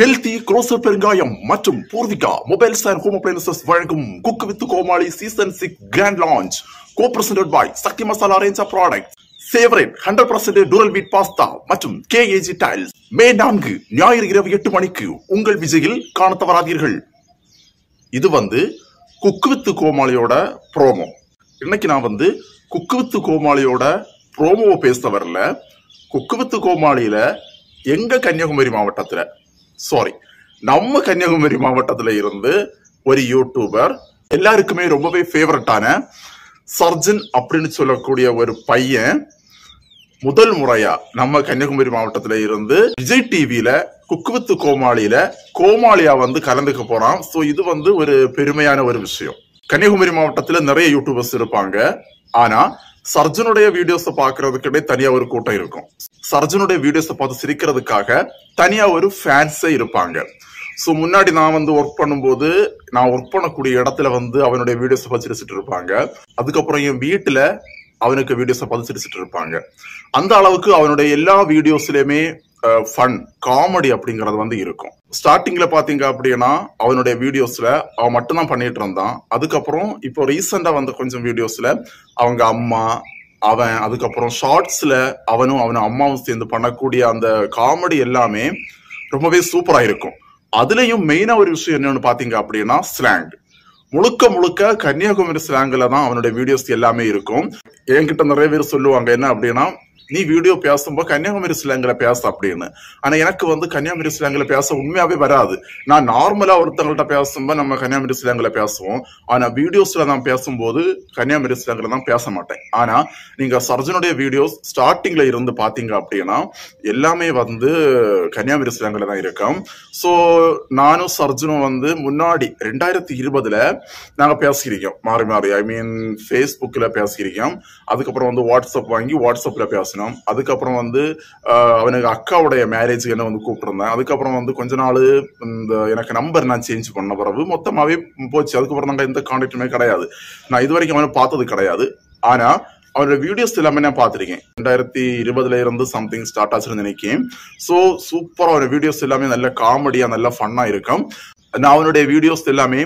Healthy grocer பெருங்காயம் மற்றும் Poorvika mobiles and home appliances வழங்கும் cook with Comali season 6 grand launch co-presented by Sakthi masala range of products favourite 100% durum wheat pasta மற்றும் KAG tiles மே 4 ஞாயிறு இரவு 8 மணிக்கு உங்கள் விஜயில் காண தவறாதீர்கள். இது குக் வித் கோமாளியோட ப்ரோமோ. இன்னைக்கு நான் குக் வித் கோமாளியோட ப்ரோமோவை பேச வரல. குக் வித் கோமாளியில எங்க கன்னியாகுமரி மாவட்டத்துல நம்ம கன்னியாகுமரி மாவட்டத்துல இருந்து ஒரு யூடியூபர் எல்லாருக்குமே ரொம்பவே ஃபேவரட்டான சர்ஜன் அப்படின்னு சொல்லக்கூடிய ஒரு பையன் முதல் முறையா நம்ம கன்னியாகுமரி மாவட்டத்துல இருந்து விஜய் டிவியில குக் வித் கோமாளியில கோமாளியா கலந்துக்க போறான். சோ இது ஒரு பெருமையான ஒரு விஷயம். கன்னியாகுமரி மாவட்டத்துல நிறைய யூடியூபர்ஸ் இருப்பாங்க. ஆனா சர்ஜனுடைய வீடியோஸ் பாக்குறதுக்கு தனியா ஒரு கூட்டம் இருக்கும். சர்ஜனுடைய வீடியோஸ் பார்த்து சிரிக்கிறதுக்காக தனியா ஒரு ஃபேன்ஸே இருப்பாங்க. சோ முன்னாடி நான் ஒர்க் பண்ணும்போது நான் ஒர்க் பண்ணக்கூடிய இடத்துல அவனுடைய வீடியோஸ் பார்த்து சிரிச்சிட்டு இருப்பாங்க. அதுக்கப்புறம் என் வீட்டுல அவனுக்கு வீடியோஸ் பார்த்து சிரிச்சிட்டு இருப்பாங்க. அந்த அளவுக்கு அவனுடைய எல்லா வீடியோஸ்லயுமே ஃபன் காமெடி அப்படிங்கறது இருக்கும். ஸ்டார்டிங்ல பாத்தீங்க அப்படின்னா அவனுடைய வீடியோஸ்ல அவன் மட்டும்தான் பண்ணிட்டு இருந்தான். அதுக்கப்புறம் இப்போ ரீசெண்டா கொஞ்சம் வீடியோஸ்ல அவங்க அம்மா அவன் அதுக்கப்புறம் ஷார்ட்ஸ்ல அவனும் அம்மாவும் சேர்ந்து பண்ணக்கூடிய அந்த காமெடி எல்லாமே ரொம்பவே சூப்பரா இருக்கும். அதுலயும் மெயினா ஒரு விஷயம் என்னன்னு பாத்தீங்க அப்படின்னா ஸ்லாங். முழுக்க முழுக்க கன்னியாகுமரி ஸ்லாங்ல தான் அவனுடைய வீடியோஸ் எல்லாமே இருக்கும். என்கிட்ட நிறைய பேர் சொல்லுவாங்க என்ன அப்படின்னா, நீ வீடியோ பேசும்போது கன்னியாகுமரி ஸ்லாங்ல பேச அப்படின்னு. ஆனா எனக்கு கன்னியாகுமரி ஸ்லாங்ல பேச உண்மையாவே வராது. நான் நார்மலா ஒருத்தவங்கள்ட்ட பேசும்போது நம்ம கன்னியாகுமரி ஸ்லாங்ல பேசுவோம். ஆனா வீடியோஸ்ல நான் பேசும்போது கன்னியாகுமரி ஸ்லாங்ல தான் பேச மாட்டேன். ஆனா நீங்க சர்ஜனுடைய வீடியோஸ் ஸ்டார்டிங்ல இருந்து பாத்தீங்க அப்படின்னா எல்லாமே கன்னியாகுமரி ஸ்லாங்ல தான் இருக்கும். சோ நானும் சர்ஜனும் முன்னாடி 2020 நாங்க பேசியிருக்கோம். மாறி மாறி ஐ மீன் ஃபேஸ்புக்ல பேசியிருக்கோம். அதுக்கப்புறம் வாட்ஸ்அப் வாங்கி வாட்ஸ்அப்ல பேசணும். அதுக்கப்புறம் அவனுக்கு அக்காவுடைய மேரேஜ் என்ன கூப்பிட்டுருந்தேன். அதுக்கப்புறம் கொஞ்ச நாள் இந்த எனக்கு நம்பர் நான் சேஞ்ச் பண்ண பிறகு மொத்தமாவே போச்சு. அதுக்கப்புறம் நாங்க எந்த கான்டாக்டுமே கிடையாது. நான் இது வரைக்கும் அவனை பார்த்தது கிடையாது. ஆனா அவனோட வீடியோஸ் எல்லாமே நான் பார்த்திருக்கேன். 2020 இருந்து சம்திங் ஸ்டார்ட் ஆச்சுன்னு நினைக்கிறேன். சோ சூப்பரா அவனோட வீடியோஸ் எல்லாமே நல்ல காமெடியா நல்ல ஃபன்னா இருக்கும். நான் அவனுடைய வீடியோஸ் எல்லாமே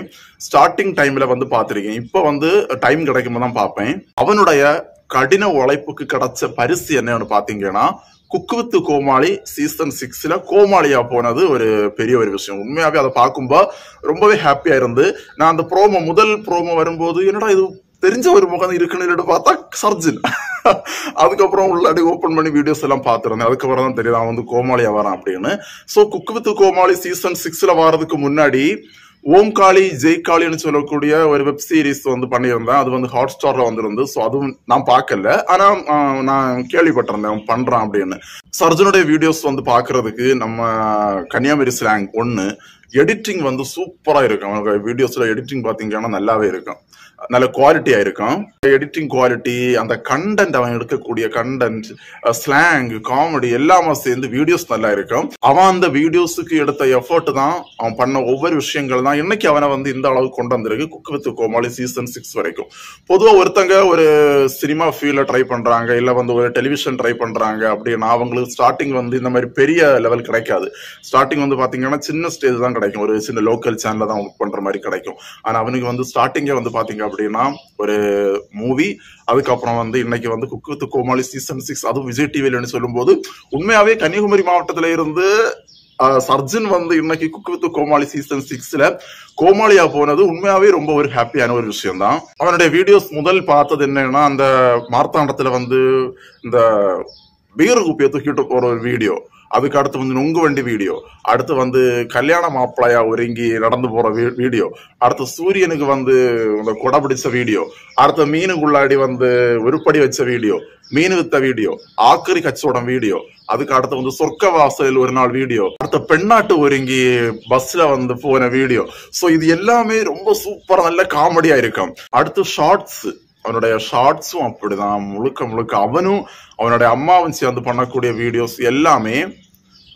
ஸ்டார்டிங் டைம்ல பார்த்திருக்கேன். இப்ப டைம் கிடைக்கும் தான் பார்ப்பேன். அவனுடைய கடின உழைப்புக்கு கிடைச்ச பரிசு என்னன்னு பாத்தீங்கன்னா குக் வித் கோமாளி சீசன் 6ல கோமாளியா போனது ஒரு பெரிய ஒரு விஷயம். உண்மையாவே அதை பார்க்கும்போது ரொம்பவே ஹாப்பியா இருந்து நான் அந்த முதல் ப்ரோமோ வரும்போது என்னடா இது தெரிஞ்ச ஒரு முகம் இருக்குன்னு பார்த்தா சர்ஜன். அதுக்கப்புறம் உள்ளாடி ஓபன் பண்ணி வீடியோஸ் எல்லாம் பார்த்திருந்தேன். அதுக்கப்புறம் தான் தெரியும் அவன் கோமாளியா வரான் அப்படின்னு. So cook with Comali season 6ல வர்றதுக்கு முன்னாடி ஓம் காளி ஜெய் காளின்னு சொல்லக்கூடிய ஒரு வெப் சீரிஸ் பண்ணியிருந்தேன். அது ஹாட் ஸ்டார்ல வந்திருந்து. சோ அதுவும் நான் பார்க்கல. ஆனா நான் கேள்விப்பட்டிருந்தேன் பண்றான் அப்படின்னு. சர்ஜனுடைய வீடியோஸ் பாக்குறதுக்கு நம்ம கன்னியாகுமரி ஸ்லாங் ஒண்ணு, எடிட்டிங் சூப்பரா இருக்கும். வீடியோஸ்ல எடிட்டிங் பாத்தீங்கன்னா நல்லாவே இருக்கும். நல்ல குவாலிட்டியா இருக்கும். எடிட்டிங் குவாலிட்டி, அந்த கண்டென்ட், அவன் எடுக்கக்கூடிய கண்டென்ட், ஸ்லாங், காமெடி எல்லாமே சேர்ந்து வீடியோஸ் நல்லா இருக்கும். அவன் அந்த வீடியோஸுக்கு எடுத்த எஃபர்ட் தான் அவன் பண்ண ஒவ்வொரு விஷயங்கள் தான் இன்னைக்கு அவனை இந்த அளவுக்கு கொண்டு வந்திருக்கு குக் வித் கோமாளி சீசன் 6 வரைக்கும். பொதுவா ஒருத்தங்க ஒரு சினிமா ஃபீல்ட்ல ட்ரை பண்றாங்க, இல்ல ஒரு டெலிவிஷன் ட்ரை பண்றாங்க அப்படின்னா அவங்களுக்கு ஸ்டார்டிங் இந்த மாதிரி பெரிய லெவல் கிடைக்காது. ஸ்டார்டிங் பாத்தீங்கன்னா சின்ன ஸ்டேஜ் தான் கிடைக்கும். ஒரு சின்ன லோக்கல் சேனல்ல தான் ஒர்க் பண்ற மாதிரி கிடைக்கும். ஆனா அவனுக்கு ஸ்டார்டிங்கே பாத்தீங்க அப்படின்னா ஒரு மூவி, அதுக்கப்புறம் இன்னைக்கு குக் வித் கோமாளி சீசன் 6 அதுவும் விஜய் டிவில சொல்லும் போது உண்மையாவே கன்னியாகுமரி மாவட்டத்துல இருந்து சர்ஜன் இன்னைக்கு குக் வித் கோமாளி சீசன் 6ல கோமாளியா போனது உண்மையாவே ரொம்ப ஒரு ஹாப்பியான ஒரு விஷயம் தான். அவனுடைய வீடியோஸ் முதல் பார்த்தது என்னன்னா அந்த மார்த்தாண்டத்துல இந்த பீர் குப்பியை தூக்கிட்டு போற ஒரு வீடியோ, அதுக்கு அடுத்து நொங்கு வண்டி வீடியோ, அடுத்து கல்யாண மாப்பிள்ளையா ஒருங்கி நடந்து போற வீடியோ, அடுத்து சூரியனுக்கு இந்த கொடை பிடிச்ச வீடியோ, அடுத்த மீனுக்குள்ளாடி உருப்படி வச்ச வீடியோ, மீன் வித்த வீடியோ, ஆக்கரி கச்சோடம் வீடியோ, அதுக்கு அடுத்து சொர்க்க வாசலில் ஒரு நாள் வீடியோ, அடுத்த பெண்ணாட்டு ஒருங்கி பஸ்ல போன வீடியோ. சோ இது எல்லாமே ரொம்ப சூப்பரா நல்ல காமெடியா இருக்கும். அடுத்து ஷார்ட்ஸ், அவனுடைய ஷார்ட்ஸும் அப்படிதான் முழுக்க முழுக்க அவனும் அவனுடைய அம்மாவும் சேர்ந்து பண்ணக்கூடிய வீடியோஸ் எல்லாமே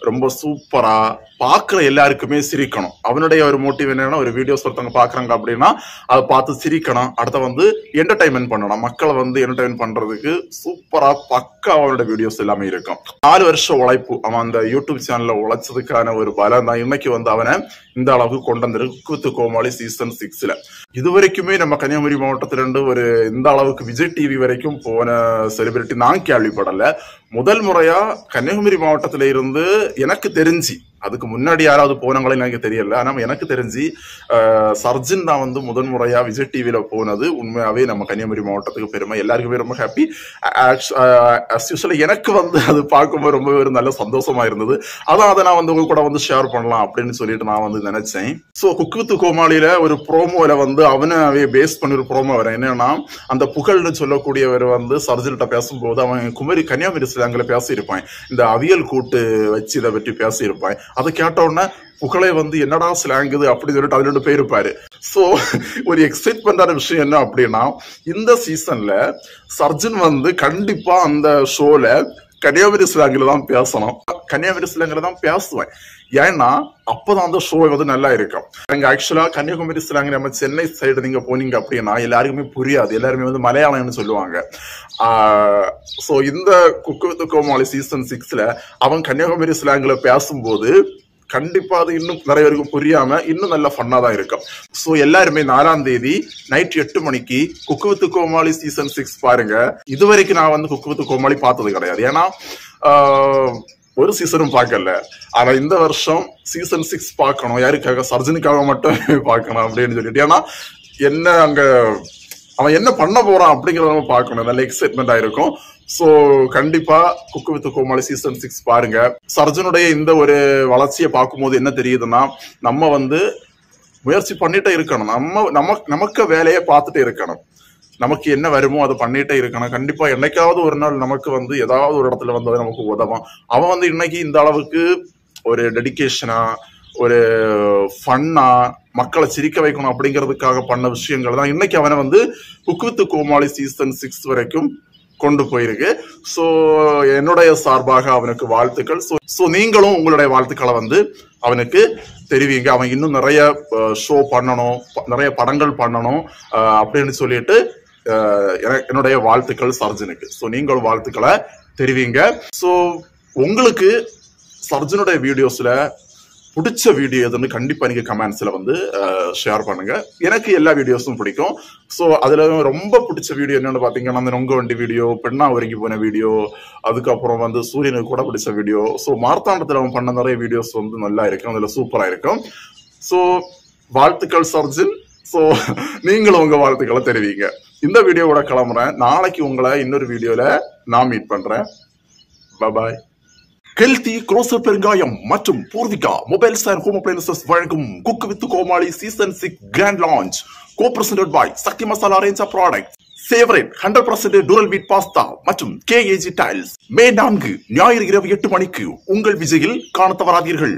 ரொம்ப சூப்பரா பாக்குற எல்லாருக்குமே சிரிக்கணும். அவனுடைய ஒரு மோட்டிவ் என்னன்னா, ஒரு வீடியோஸ் ஒருத்தவங்க பாக்குறாங்க அப்படின்னா அதை பார்த்து சிரிக்கணும். அடுத்த வந்து என்டர்டைன்மெண்ட் பண்ணணும். மக்களை வந்து என்டர்டைன் பண்றதுக்கு சூப்பரா பக்கா அவனோட வீடியோஸ் எல்லாமே இருக்கும். 4 வருஷம் உழைப்பு அவன் அந்த யூடியூப் சேனல்ல உழைச்சதுக்கான ஒரு பலம் தான் இன்னைக்கு வந்து அவனை இந்த அளவுக்கு கொண்டு வந்திருக்கு. குக்கு வித்து கோமாளி சீசன் 6ல இதுவரைக்குமே நம்ம கன்னியாகுமரி மாவட்டத்திலிருந்து ஒரு இந்த அளவுக்கு விஜய் டிவி வரைக்கும் போன செலிபிரிட்டி நான் கேள்விப்படல. முதல் முறையா கன்னியாகுமரி மாவட்டத்தில இருந்து எனக்கு தெரிஞ்சு, அதுக்கு முன்னாடி யாராவது போனவங்களே எனக்கு தெரியல, ஆனா எனக்கு தெரிஞ்சு சர்ஜன் தான் வந்து முதல் முறையா விஜய் டிவில போனது. உண்மையாவே நம்ம கன்னியாகுமரி மாவட்டத்துக்கு பெருமை. எல்லாருக்குமே ரொம்ப ஹாப்பி. எனக்கு வந்து அது பார்க்கும்போது ரொம்பவே ஒரு நல்ல சந்தோஷமா இருந்தது. அதான் அதை நான் வந்து உங்க கூட வந்து ஷேர் பண்ணலாம் அப்படின்னு சொல்லிட்டு நான் வந்து நினைச்சேன். சோ குக்கு வித்து கோமாளியில ஒரு ப்ரோமோல வந்து அவனாவே பேஸ் பண்ணி ஒரு ப்ரோமோ வர என்னன்னா, அந்த புகழ்னு சொல்லக்கூடியவர் வந்து சர்ஜன்கிட்ட பேசும்போது அவன் கன்னியாகுமரி ஸ்லாங்ல பேசியிருப்பான். இந்த அவியல் கூட்டு வச்சு இதை பற்றி பேசியிருப்பான். அதை கேட்ட உடனே புகழை வந்து என்னடா ஸ்லாங்குது அப்படின்னு சொல்லிட்டு அதுல போயிருப்பாரு. சோ ஒரு எக்ஸைட் பண்ற விஷயம் என்ன அப்படின்னா, இந்த சீசன்ல சர்ஜன் வந்து கண்டிப்பா அந்த ஷோல கன்னியாகுமரி ஸ்லாங்ல தான் பேசணும். கன்னியாகுமரி ஸ்லாங்ல தான் பேசுவேன். ஏன்னா அப்பதான் அந்த ஷோ வந்து நல்லா இருக்கும். அங்க ஆக்சுவலா கன்னியாகுமரி ஸ்லாங் நம்ம சென்னை சைடு நீங்க போனீங்க அப்படின்னா எல்லாருக்குமே புரியாது. எல்லாருமே வந்து மலையாளம்னு சொல்லுவாங்க. சோ இந்த குக்கு வித்து கோமாளி சீசன் 6ல அவன் கன்னியாகுமரி ஸ்லாங்ல பேசும்போது கண்டிப்பா அது இன்னும் நிறைய பேருக்கு புரியாம இன்னும் நல்ல ஃபன்னா தான் இருக்கும். சோ எல்லாருமே 4ஆம் தேதி நைட் 8 மணிக்கு குக்கு வித்து கோமாளி சீசன் 6 பாருங்க. இதுவரைக்கும் நான் வந்து குக்கு வித்து கோமாளி பார்த்தது கிடையாது. ஏன்னா ஒரு சீசனும் பார்க்கல. ஆனா இந்த வருஷம் சீசன் 6 பார்க்கணும். யாருக்காக? சர்ஜனுக்காக மட்டும் பார்க்கணும் அப்படின்னு சொல்லிட்டு. ஏன்னா என்ன அங்க அவன் என்ன பண்ண போறான் அப்படிங்கறத பார்க்கணும். நல்ல எக்ஸைட்மெண்ட் ஆயிருக்கும். சோ கண்டிப்பா குக்கு வித்து கோமாளி சீசன் 6 பாருங்க. சர்ஜனுடைய இந்த ஒரு வளர்ச்சியை பார்க்கும்போது என்ன தெரியுதுன்னா, நம்ம வந்து முயற்சி பண்ணிட்டே இருக்கணும். நமக்கு வேலையை பார்த்துட்டே இருக்கணும். நமக்கு என்ன வருமோ அதை பண்ணிட்டே இருக்கணும். கண்டிப்பா என்னைக்காவது ஒரு நாள் நமக்கு வந்து ஏதாவது ஒரு இடத்துல வந்து நமக்கு உதவும். அவன் வந்து இன்னைக்கு இந்த அளவுக்கு ஒரு டெடிகேஷனா, ஒரு ஃபன்னா, மக்களை சிரிக்க வைக்கணும் அப்படிங்கிறதுக்காக பண்ண விஷயங்கள் தான் இன்னைக்கு அவனை வந்து குக்கு வித்து கோமாளி சீசன் 6 வரைக்கும் கொண்டு போயிருக்கு. சோ என்னுடைய சார்பாக அவனுக்கு வாழ்த்துக்கள். சோ நீங்களும் உங்களுடைய வாழ்த்துக்களை வந்து அவனுக்கு தெரிவிங்க. அவன் இன்னும் நிறைய ஷோ பண்ணணும், நிறைய படங்கள் பண்ணணும் அப்படின்னு சொல்லிட்டு என்னுடைய வாழ்த்துக்கள் சர்ஜனுக்கு. சோ நீங்களும் வாழ்த்துக்களை தெரிவிங்க. சோ உங்களுக்கு சர்ஜனுடைய வீடியோஸ்ல பிடிச்ச வீடியோ எதுன்னு கண்டிப்பா நீங்க கமெண்ட்ஸ்ல வந்து ஷேர் பண்ணுங்க. எனக்கு எல்லா வீடியோஸும் பிடிக்கும். சோ அதுல ரொம்ப பிடிச்ச வீடியோ என்னன்னு பாத்தீங்கன்னா, அந்த நொங்க வண்டி வீடியோ, பெண்ணா ஒருங்கி போன வீடியோ, அதுக்கப்புறம் வந்து சூரியனுக்கு கூட பிடிச்ச வீடியோ. சோ மார்த்தாண்டத்துல அவன் பண்ண நிறைய வீடியோஸ் வந்து நல்லா இருக்கும். அதுல சூப்பரா இருக்கும். சோ வாழ்த்துக்கள் சர்ஜன். சோ நீங்களும் உங்க வாழ்த்துக்களை தெரிவிங்க. இந்த வீடியோவோட கிளம்புறேன். நாளைக்கு உங்களை இன்னொரு வீடியோல நான் மீட் பண்றேன். பாய். கெல்தி குரோசர் பெருங்காயம் மற்றும் Poorvika mobiles and home appliances வழங்கும் cook with Comali season 6 grand launch. co-presented by Sakthi masala range of products, favourite 100% durum wheat pasta மற்றும் KAG டைல்ஸ். மே 4 ஞாயிறு இரவு 8 மணிக்கு உங்கள் விஜயில் காண தவறாதீர்கள்.